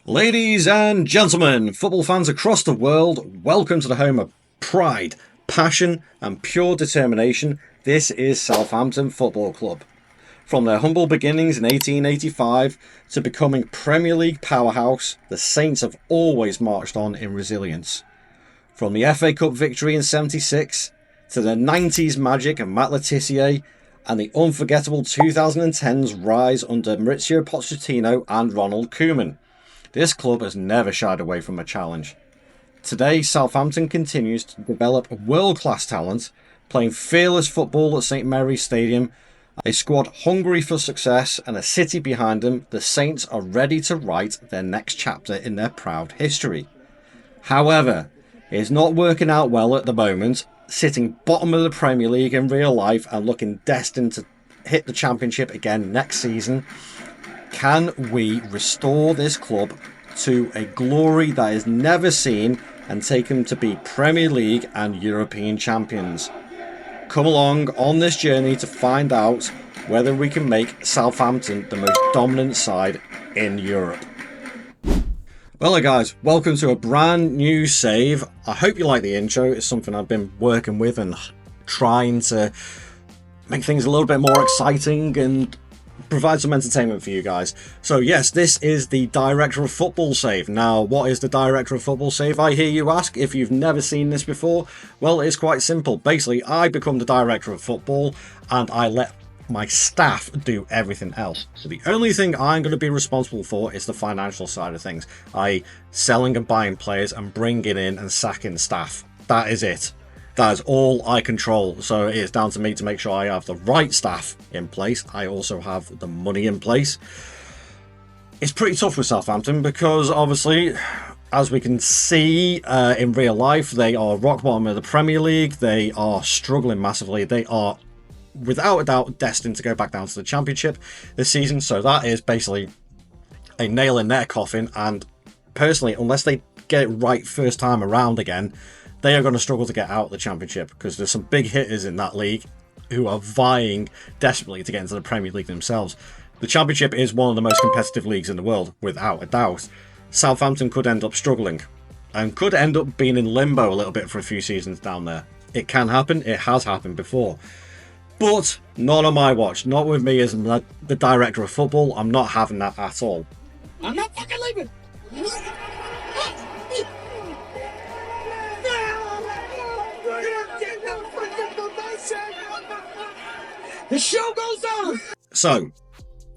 Ladies and gentlemen, football fans across the world, welcome to the home of pride, passion and pure determination. This is Southampton Football Club. From their humble beginnings in 1885 to becoming Premier League powerhouse, the Saints have always marched on in resilience. From the FA Cup victory in '76 to the 90s magic of Matt Le Tissier and the unforgettable 2010s rise under Maurizio Pochettino and Ronald Koeman, this club has never shied away from a challenge. Today, Southampton continues to develop world-class talent, playing fearless football at St Mary's Stadium, a squad hungry for success and a city behind them. The Saints are ready to write their next chapter in their proud history. However, it's not working out well at the moment, sitting bottom of the Premier League in real life and looking destined to hit the Championship again next season. Can we restore this club to a glory that is never seen and take them to be Premier League and European champions? Come along on this journey to find out whether we can make Southampton the most dominant side in Europe. Well, hey guys, welcome to a brand new save. I hope you like the intro. It's something I've been working with and trying to make things a little bit more exciting and provide some entertainment for you guys. So yes, this is the Director of Football save. Now, what is the Director of Football save, I hear you ask? If you've never seen this before, well, it's quite simple. Basically, I become the Director of Football and I let my staff do everything else. So the only thing I'm going to be responsible for is the financial side of things, i.e. selling and buying players and bringing in and sacking staff. That is it. That is all I control. So it is down to me to make sure I have the right staff in place. I also have the money in place. It's pretty tough with Southampton because obviously, as we can see in real life, they are rock bottom of the Premier League. They are struggling massively. They are without a doubt destined to go back down to the Championship this season. So that is basically a nail in their coffin. And personally, unless they get it right first time around again, they are going to struggle to get out of the Championship because there's some big hitters in that league who are vying desperately to get into the Premier League themselves. The Championship is one of the most competitive leagues in the world, without a doubt. Southampton could end up struggling and could end up being in limbo a little bit for a few seasons down there. It can happen. It has happened before. But not on my watch. Not with me as the Director of Football. I'm not having that at all. I'm not fucking leaving. The show goes on. So,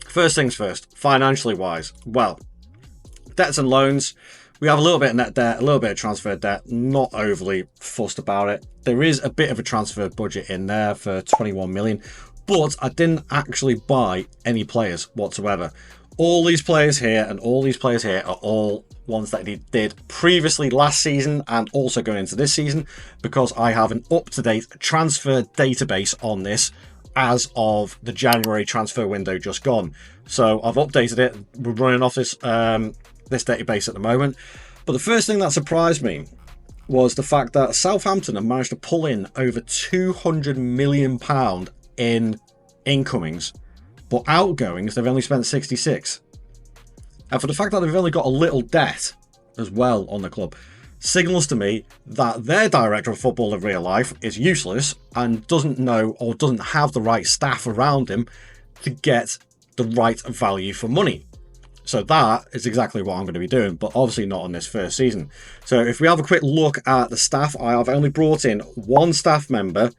first things first, financially wise. Well, debts and loans. We have a little bit of net debt, a little bit of transfer debt. Not overly fussed about it. There is a bit of a transfer budget in there for 21 million. But I didn't actually buy any players whatsoever. All these players here and all these players here are all ones that he did previously last season and also going into this season, because I have an up-to-date transfer database on this as of the January transfer window just gone. So I've updated it. We're running off this this database at the moment. But the first thing that surprised me was the fact that Southampton have managed to pull in over £200 million in incomings, but outgoings they've only spent 66. And for the fact that they've only got a little debt as well on the club, signals to me that their Director of Football in real life is useless and doesn't know or doesn't have the right staff around him to get the right value for money. So that is exactly what I'm going to be doing, but obviously not on this first season. So if we have a quick look at the staff, I have only brought in one staff member,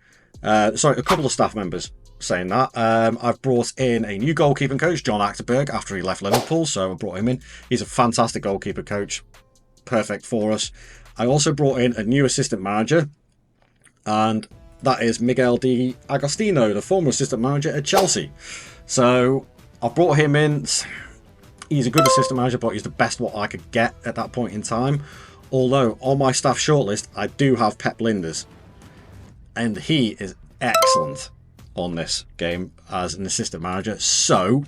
a couple of staff members. Saying that, I've brought in a new goalkeeping coach, John Achterberg, after he left Liverpool, so I brought him in. He's a fantastic goalkeeper coach, perfect for us. I also brought in a new assistant manager, and that is Miguel Di Agostino, the former assistant manager at Chelsea. So I brought him in. He's a good assistant manager, but he's the best what I could get at that point in time. Although on my staff shortlist, I do have Pep Linders, and he is excellent on this game as an assistant manager. So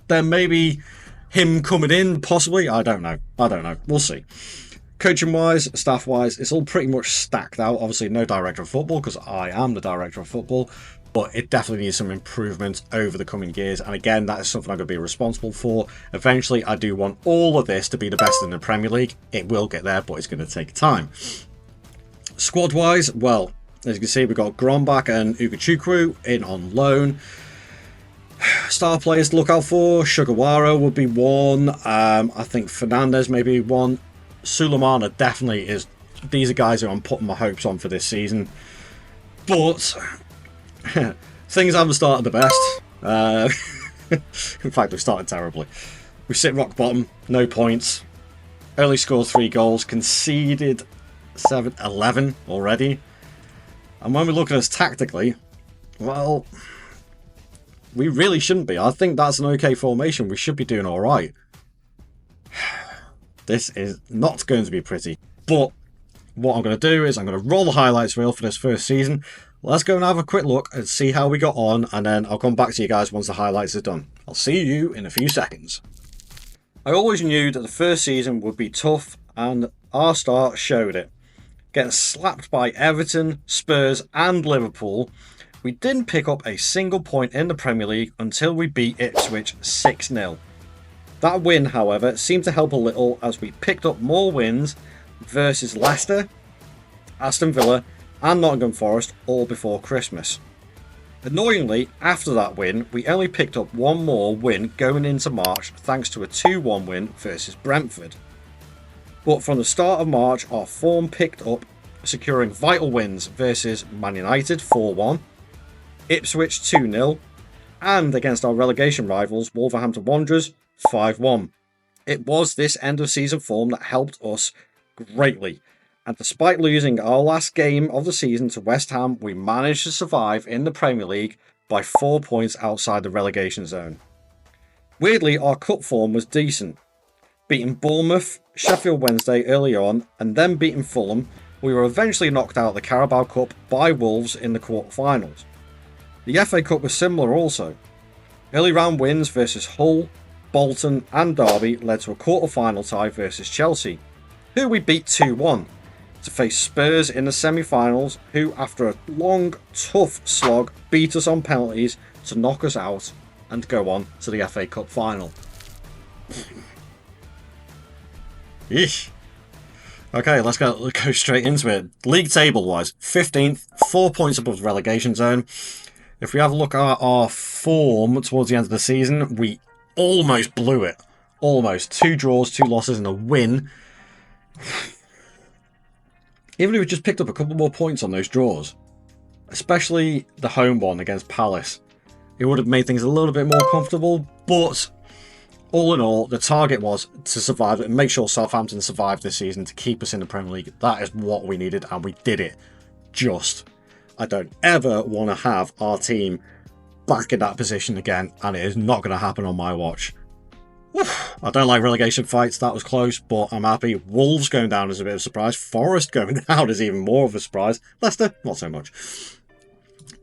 there may be him coming in, possibly. I don't know. We'll see. Coaching wise, staff wise, it's all pretty much stacked out. Obviously no Director of Football because I am the Director of Football, but it definitely needs some improvement over the coming years. And again, that is something I'm going to be responsible for. Eventually, I do want all of this to be the best in the Premier League. It will get there, but it's going to take time. Squad-wise, well, as you can see, we've got Grombach and Ugachukwu in on loan. Star players to look out for, Sugawara would be one. I think Fernandez may be one. Sulemana definitely is. These are guys who I'm putting my hopes on for this season. But things haven't started the best. In fact, we've started terribly. We sit rock bottom, no points. Only scored 3 goals, conceded 11 already. And when we look at us tactically, well, we really shouldn't be. I think that's an okay formation. We should be doing all right. This is not going to be pretty. But what I'm going to do is I'm going to roll the highlights reel for this first season. Let's go and have a quick look and see how we got on, and then I'll come back to you guys once the highlights are done. I'll see you in a few seconds. I always knew that the first season would be tough, and our start showed it. Getting slapped by Everton, Spurs and Liverpool, we didn't pick up a single point in the Premier League until we beat Ipswich 6-0. That win, however, seemed to help a little as we picked up more wins versus Leicester, Aston Villa and Nottingham Forest all before Christmas. Annoyingly, after that win, we only picked up one more win going into March thanks to a 2-1 win versus Brentford. But from the start of March, our form picked up, securing vital wins versus Man United 4-1, Ipswich 2-0, and against our relegation rivals Wolverhampton Wanderers 5-1. It was this end of season form that helped us greatly, and despite losing our last game of the season to West Ham, we managed to survive in the Premier League by 4 points outside the relegation zone. Weirdly, our cup form was decent. Beating Bournemouth, Sheffield Wednesday early on, and then beating Fulham, we were eventually knocked out of the Carabao Cup by Wolves in the quarter-finals. The FA Cup was similar also. Early round wins versus Hull, Bolton and Derby led to a quarter-final tie versus Chelsea, who we beat 2-1, to face Spurs in the semi-finals, who after a long, tough slog beat us on penalties to knock us out and go on to the FA Cup final. Eesh. Okay, let's go straight into it. League table-wise, 15th, 4 points above the relegation zone. If we have a look at our form towards the end of the season, we almost blew it. Almost. 2 draws, 2 losses and a win. Even if we just picked up a couple more points on those draws, especially the home one against Palace, it would have made things a little bit more comfortable. But all in all, the target was to survive and make sure Southampton survived this season to keep us in the Premier League. That is what we needed, and we did it. Just, I don't ever want to have our team back in that position again, and it is not going to happen on my watch. I don't like relegation fights, that was close, but I'm happy. Wolves going down is a bit of a surprise. Forest going down is even more of a surprise. Leicester, not so much.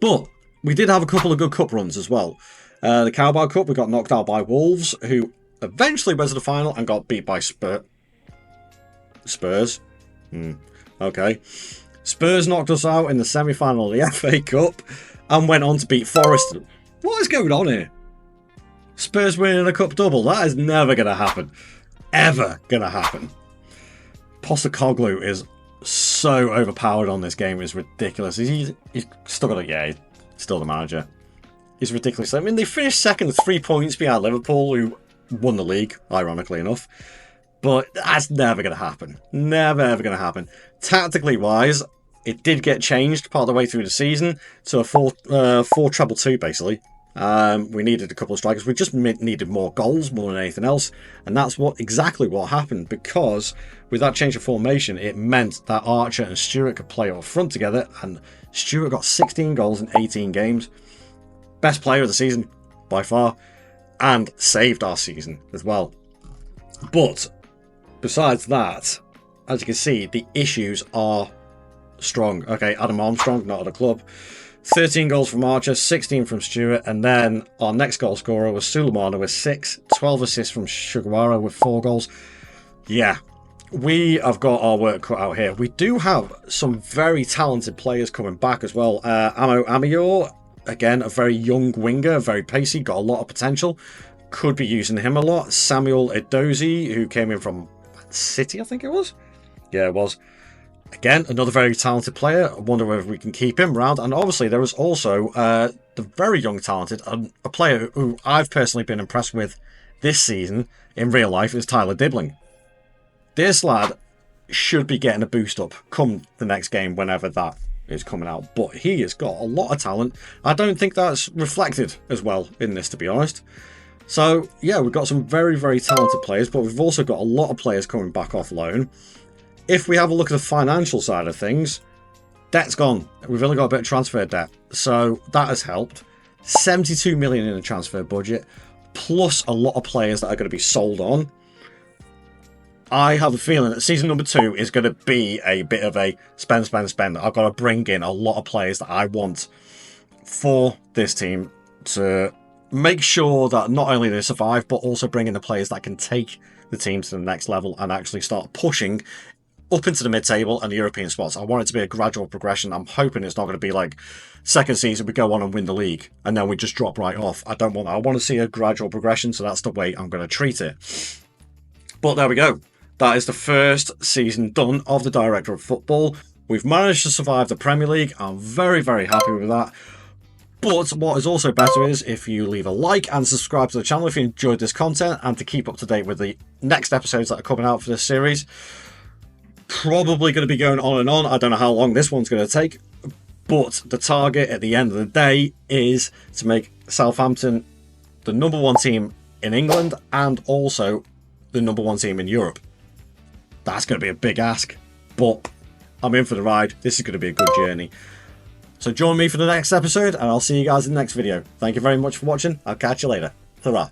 But we did have a couple of good cup runs as well. The Carabao Cup, we got knocked out by Wolves, who eventually went to the final and got beat by Spurs. Okay. Spurs knocked us out in the semi-final of the FA Cup and went on to beat Forest. What is going on here? Spurs winning a cup double. That is never going to happen. Ever going to happen. Postecoglou is so overpowered on this game. It's ridiculous. He's still got he's still the manager. He's ridiculous. I mean, they finished second with 3 points behind Liverpool, who won the league, ironically enough. But that's never going to happen. Never, ever going to happen. Tactically wise, it did get changed part of the way through the season to a 4-2-2, basically. We needed a couple of strikers. We just needed more goals more than anything else, and that's exactly what happened, because with that change of formation it meant that Archer and Stewart could play up front together, and Stewart got 16 goals in 18 games. Best player of the season by far, and saved our season as well. But besides that, as you can see, the issues are strong. Okay, Adam Armstrong not at a club. 13 goals from Archer, 16 from Stewart, and then our next goal scorer was Sulemana with 6, 12 assists from Sugawara with 4 goals. Yeah, we have got our work cut out here. We do have some very talented players coming back as well. Amo Amior again, a very young winger, very pacey, got a lot of potential. Could be using him a lot. Samuel Edozie, who came in from City, I think it was. Yeah, it was. Again, another very talented player. I wonder whether we can keep him around. And obviously, there was also the very young talented, a player who I've personally been impressed with this season in real life is Tyler Dibbling. This lad should be getting a boost up come the next game, whenever that is coming out. But he has got a lot of talent. I don't think that's reflected as well in this, to be honest. So, yeah, we've got some very, very talented players, but we've also got a lot of players coming back off loan. If we have a look at the financial side of things, debt's gone. We've only got a bit of transfer debt, so that has helped. 72 million in the transfer budget, plus a lot of players that are going to be sold on. I have a feeling that season number 2 is going to be a bit of a spend. I've got to bring in a lot of players that I want for this team to make sure that not only they survive, but also bring in the players that can take the team to the next level and actually start pushing up into the mid-table and the European spots. I want it to be a gradual progression. I'm hoping it's not going to be like second season we go on and win the league and then we just drop right off. I don't want that. I want to see a gradual progression, so that's the way I'm going to treat it. But there we go. That is the first season done of the Director of Football. We've managed to survive the Premier League. I'm very, very happy with that. But what is also better is if you leave a like and subscribe to the channel if you enjoyed this content, and to keep up to date with the next episodes that are coming out for this series. Probably going to be going on and on. I don't know how long this one's going to take, but the target at the end of the day is to make Southampton the #1 team in England and also the #1 team in Europe. That's going to be a big ask, but I'm in for the ride. This is going to be a good journey. So join me for the next episode, and I'll see you guys in the next video. Thank you very much for watching. I'll catch you later. Ta-ra.